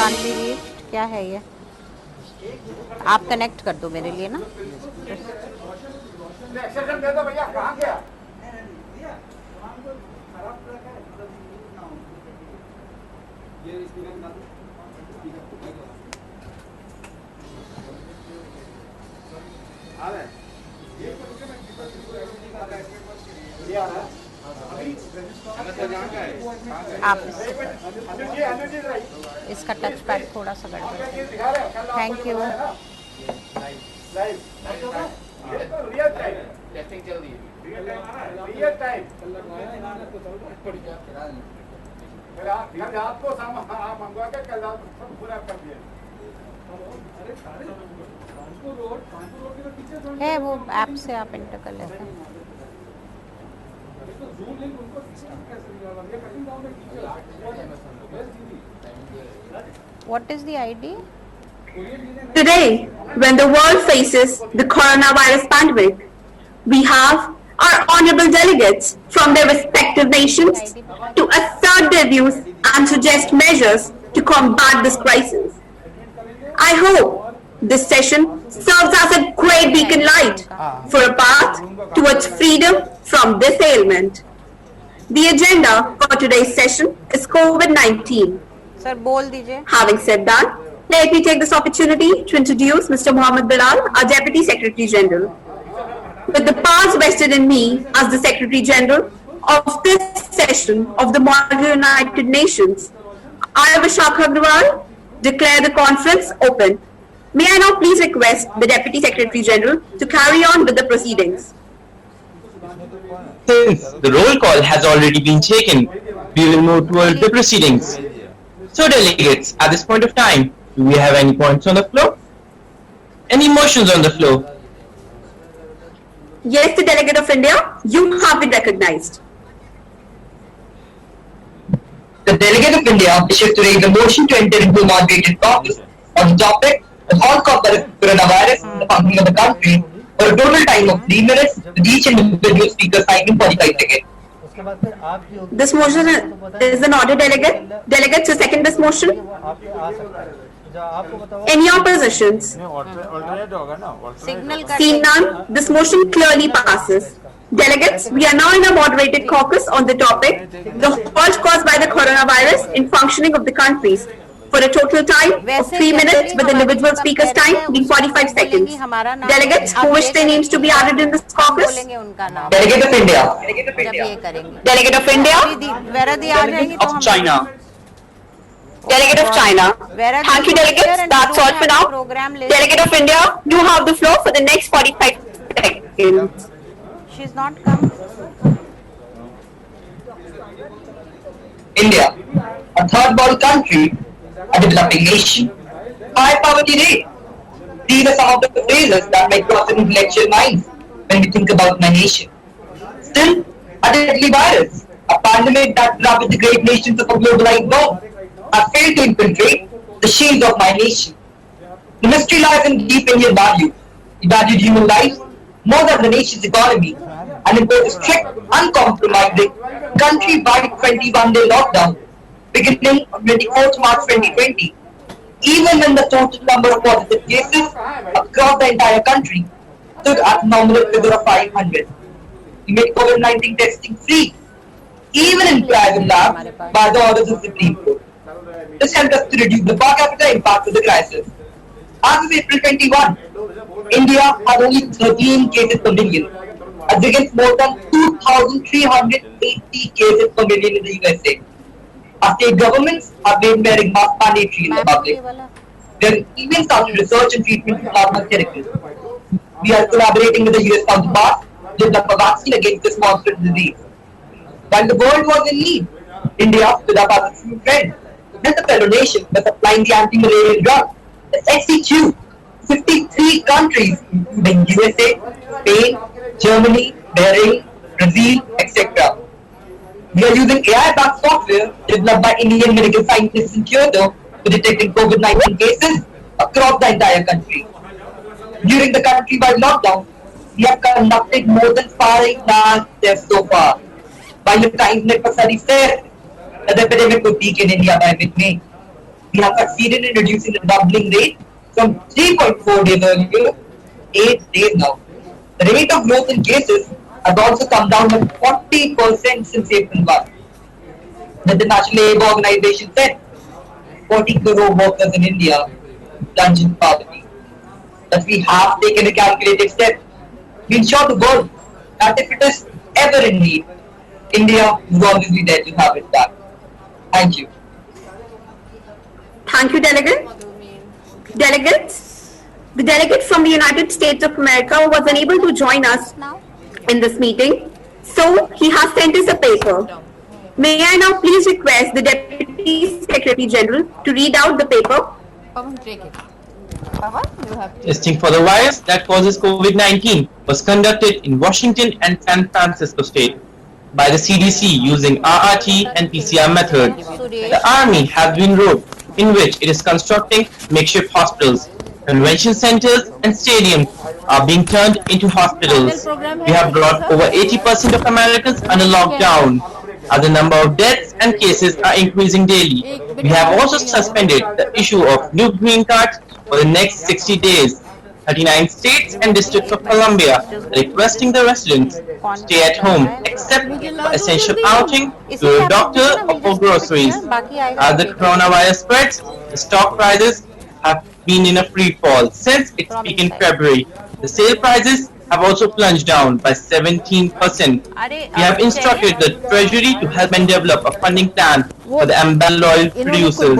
कानली reach क्या है ये? आप कनेक्ट कर दो मेरे लिए ना। आप इसका टच पैड थोड़ा सा गड़बड़ है। Thank you. है वो ऐप से आप इंटर कर लेते हैं। What is the ID? Today, when the world faces the coronavirus pandemic, we have our honorable delegates from their respective nations to assert their views and suggest measures to combat this crisis. I hope this session serves as a great beacon light for a path towards freedom from this ailment. The agenda for today's session is COVID-19. Sir, बोल दीजिए। Having said that, let me take this opportunity to introduce Mr. Mohammed Bilal, our Deputy Secretary General. With the powers vested in me as the Secretary General of this session of the Model United Nations, I, Vishakha Agrawal, declare the conference open. May I now please request the Deputy Secretary General to carry on with the proceedings. Since the roll call has already been taken, we will move toward the proceedings. So delegates, at this point of time, do we have any points on the floor? Any motions on the floor? Yes, the Delegate of India, you have been recognized. The Delegate of India wishes to raise a motion to enter into a moderated caucus on the topic the whole coronavirus and the functioning of the country for a total time of 3 minutes with each individual speaker signing 45 seconds. This motion is an order, Delegate. Delegates to second this motion. Any oppositions? Seeing none, this motion clearly passes. Delegates, we are now in a moderated caucus on the topic, the halt caused by the coronavirus in functioning of the countries, for a total time of 3 minutes with individual speaker's time being 45 seconds. Delegates who wish their names to be added in this caucus? Delegate of India. Delegate of India? Of China. Delegate of China. Thank you, delegates. That's all for now. Delegate of India, you have the floor for the next 45 seconds. She's not come. India, a third world country, a developing nation, high poverty rate. These are some of the phrases that might cross in intellectual minds when we think about my nation. Still, a deadly virus, a pandemic that ravaged the great nations of a globalized world, has failed to infiltrate the shades of my nation. The mystery lies in deep Indian values. We valued human lives more than the nation's economy and imposed a strict, uncompromising, country-wide 21-day lockdown beginning on 24th March 2020. Even when the total number of positive cases across the entire country stood at a nominal figure of 500. We made COVID-19 testing free, even in private labs, by the orders of the Supreme Court. This helped us to reduce the per capita impact of the crisis. As of April 21, India had only 13 cases per million, as against more than 2,380 cases per million in the USA. Our state governments have made wearing masks mandatory in the public. We have even started research and treatment for plasma therapies. We are collaborating with the US counterparts to develop a vaccine against this monstrous disease. While the world was in need, India stood up as a true friend. As a fellow nation by supplying the anti-malarial drug, the SC2, 53 countries, including USA, Spain, Germany, Bahrain, Brazil, etc. We are using AI-backed software developed by Indian medical scientists in Kyoto to detecting COVID-19 cases across the entire country. During the countrywide lockdown, we have conducted more than 5 lakh tests so far. While the Times Network study said that the epidemic would peak in India by mid-May. We have succeeded in reducing the doubling rate from 3.4 days earlier to 8 days now. The rate of growth in cases has also come down by 40% since April 1. That the National Labour Organization said 40 crore workers in India plunge in poverty. That we have taken a calculated step. We ensure the world that if it is ever in need, India will always be there to have it back. Thank you. Thank you, Delegate. Delegates, the delegate from the United States of America was unable to join us in this meeting, so he has sent us a paper. May I now please request the Deputy Secretary General to read out the paper? Testing for the virus that causes COVID-19 was conducted in Washington and San Francisco State by the CDC using RRT and PCR methods. The Army has been enrolled, in which it is constructing makeshift hospitals. Convention centers and stadiums are being turned into hospitals. We have brought over 80% of Americans under lockdown, as the number of deaths and cases are increasing daily. We have also suspended the issue of new green cards for the next 60 days. 39 states and District of Columbia requesting the residents stay at home except for essential outing to a doctor or for groceries. As the coronavirus spreads, the stock prices have been in a free fall since its peak in February. The sale prices have also plunged down by 17%. We have instructed the Treasury to help and develop a funding plan for the embedded oil producers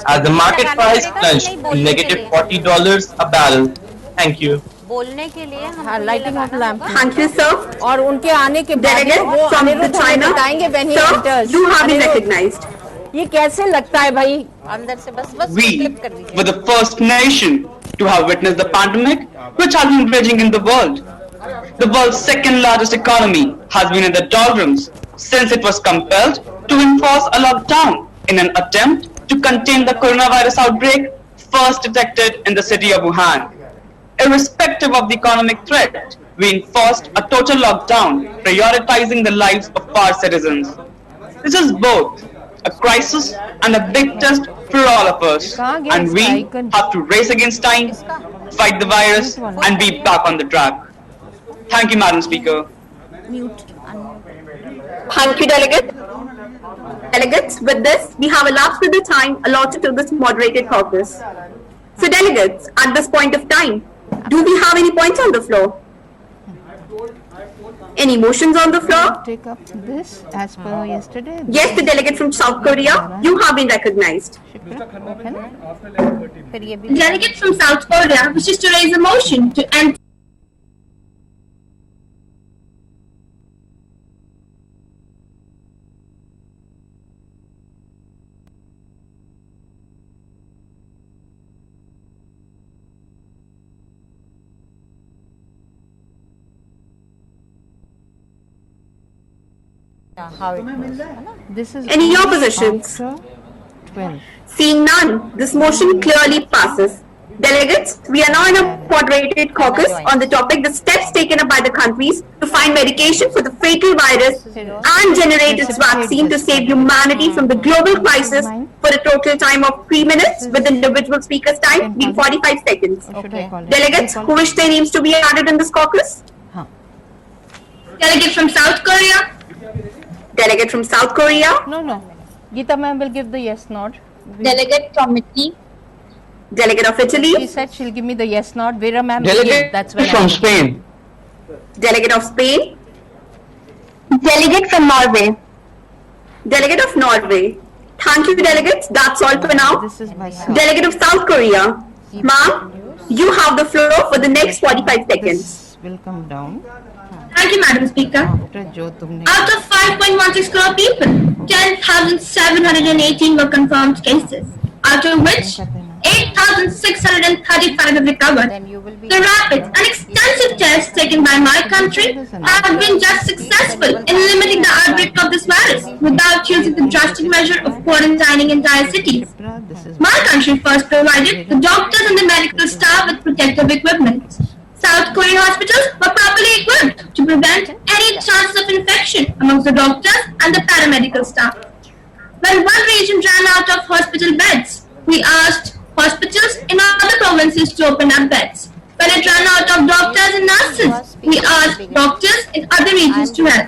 as the market price plunged to negative $40 a barrel. Thank you. बोलने के लिए हम lighting of lamp Thank you, sir. और उनके आने के बाद Delegate वो from the अनिरुद्ध China, बताएंगे when he sir, enters. you have been recognized. ये कैसे लगता है भाई अंदर से बस We क्लिप कर दीजिए were the first nation to have witnessed the pandemic which has been raging in the world. The world's second largest economy has been in the doldrums since it was compelled to enforce a lockdown in an attempt to contain the coronavirus outbreak first detected in the city of Wuhan. Irrespective of the economic threat, we enforced a total lockdown, prioritizing the lives of our citizens. This is both a crisis and a big test for all of us, and we have to race against time, fight the virus, and be back on the track. Thank you, Madam Speaker. Thank you, Delegate. Delegates, with this, we have elapsed with the time allotted to this moderated caucus. So, delegates, at this point of time, do we have any points on the floor? Any motions on the floor? Take up this as per yesterday. Yes, the delegate from South Korea, you have been recognized. फिर ये भी The delegate from South Korea wishes to raise a motion to end. how it This is Any only oppositions? after 12. Seeing none, this motion clearly passes. Delegates, we are now in a moderated caucus on the topic the steps taken up by the countries to find medication for the fatal virus and generate its vaccine to save humanity from the global crisis for a total time of 3 minutes with individual speakers' time being 45 seconds. Or should I call it? Delegates who wish their names to be added in this caucus? Huh. Delegate from South Korea? Delegate from South Korea? No, no. Geeta ma'am will give the yes nod. Delegate from Italy? Delegate of She Italy? said she'll give me the yes nod. Vera ma'am will give. Delegate That's when from Spain. Delegate of Spain? Delegate from Norway? Delegate of Norway. Thank you, delegates. That's all for now. This is by South. Delegate of South Korea. Ma'am, you have the floor for the next 45 seconds. This will come down Thank you, Madam Speaker. after jo tumne. Out of 5.16 crore people, 10,718 were confirmed cases, out of which 8,635 have recovered. then you will be The rapid and extensive tests taken by my country have been just successful in limiting the outbreak of this virus without using the drastic measure of quarantining entire cities. This is My country first provided the doctors and the medical staff with protective equipment. South Korean hospitals were properly equipped to prevent any chances of infection amongst the doctors and the paramedical staff. When one region ran out of hospital beds, We asked hospitals in other provinces to open up beds. When it ran out of doctors and nurses, we asked doctors in other regions to help.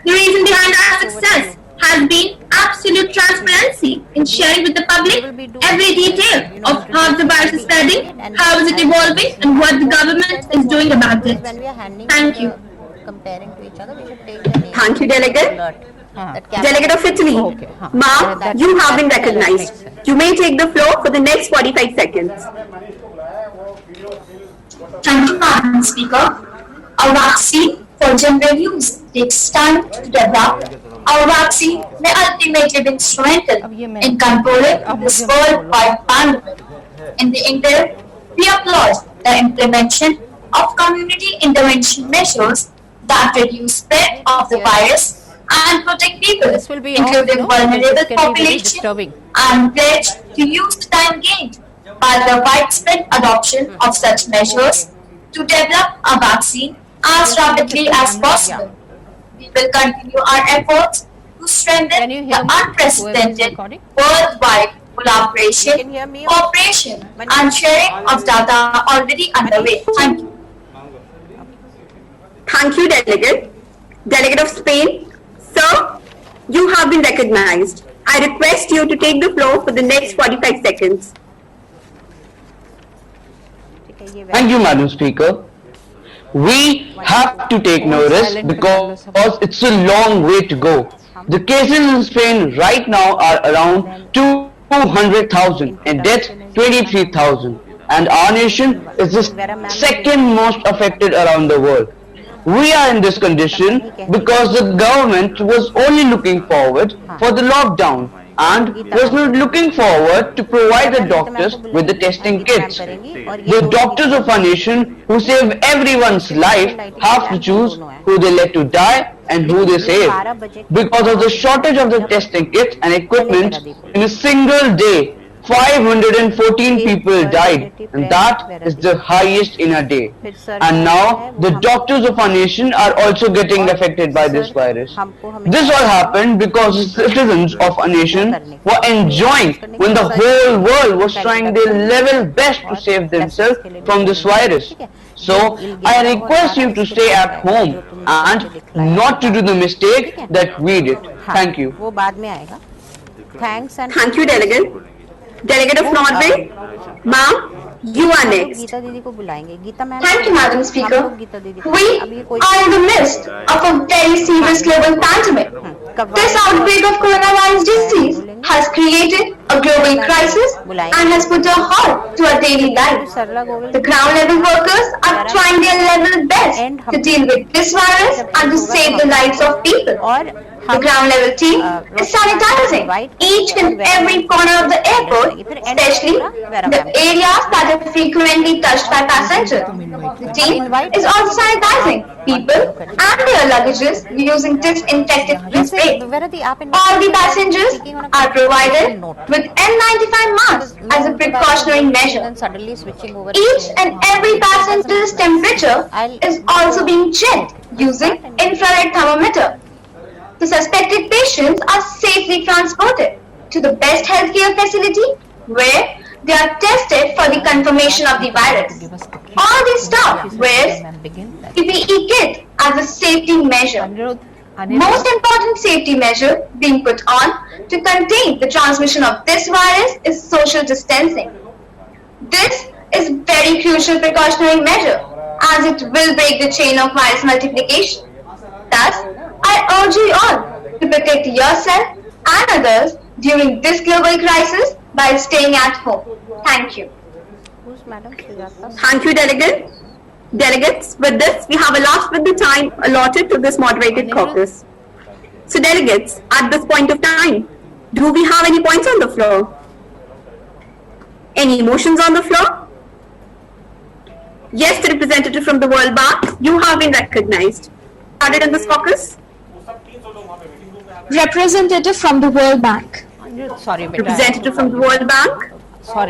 The reason behind our success has been absolute transparency in sharing with the public every detail of how the virus is spreading, how is it evolving, and what the government is doing about it. Thank you. Comparing to each other, we should take the name. Thank you, Delegate. Delegate of Italy, Ma'am, you have been recognized. You may take the floor for the next 45 seconds. Thank you, Madam Speaker. A vaccine for general use takes time to develop. Our vaccine may ultimately be instrumental in controlling this worldwide pandemic. In the interim, we applaud the implementation of community intervention measures that reduce spread of the virus and protect people, including vulnerable population, and pledge to use the time gained by the widespread adoption of such measures to develop a vaccine as rapidly as possible. We will continue our efforts to strengthen the unprecedented worldwide collaboration, cooperation, and sharing of data already underway. Thank you. Thank you, Delegate. Delegate of Spain, sir, you have been recognized. I request you to take the floor for the next 45 seconds. Thank you, Madam Speaker. We have to take notice because it's a long way to go. The cases in Spain right now are around 200,000 and deaths 23,000, and our nation is the second most affected around the world. We are in this condition because the government was only looking forward for the lockdown and was not looking forward to provide the doctors with the testing kits. The doctors of our nation who save everyone's life have to choose who they let to die and who they save. Because of the shortage of the testing kits and equipment, in a single day, 514 people died, and that is the highest in a day. And now the doctors of our nation are also getting affected by this virus. This all happened because the citizens of our nation were enjoying when the whole world was trying their level best to save themselves from this virus. So I request you to stay at home and not to do the mistake that we did. Thank you. Thank you, Delegate. Delegate of Norway, ma'am, you are next. Thank you, Madam Speaker. We are in the midst of a very serious global pandemic. This outbreak of coronavirus disease has created a global crisis and has put a halt to our daily life. The ground level workers are trying their level best to deal with this virus and to save the lives of people. The ground level team is sanitizing each and every corner of the airport, especially the areas that are frequently touched by passengers. The team is also sanitizing people and their luggages using disinfectant spray. All the passengers are provided with N95 masks as a precautionary measure. Each and every passenger's temperature is also being checked using infrared thermometer. The suspected patients are safely transported to the best healthcare facility where they are tested for the confirmation of the virus. All the staff wears PPE kit as a safety measure. Most important safety measure being put on to contain the transmission of this virus is social distancing. This is very crucial precautionary measure as it will break the chain of virus multiplication. Thus, I urge you all to protect yourself and others during this global crisis by staying at home. Thank you. Thank you, Delegate. Delegates, with this, we have elapsed with the time allotted to this moderated caucus. So, delegates, at this point of time, do we have any points on the floor? Any motions on the floor? Yes, the representative from the World Bank, you have been recognized. Started in this caucus? Representative from the World Bank. Sorry, Representative from the World Bank. Sorry.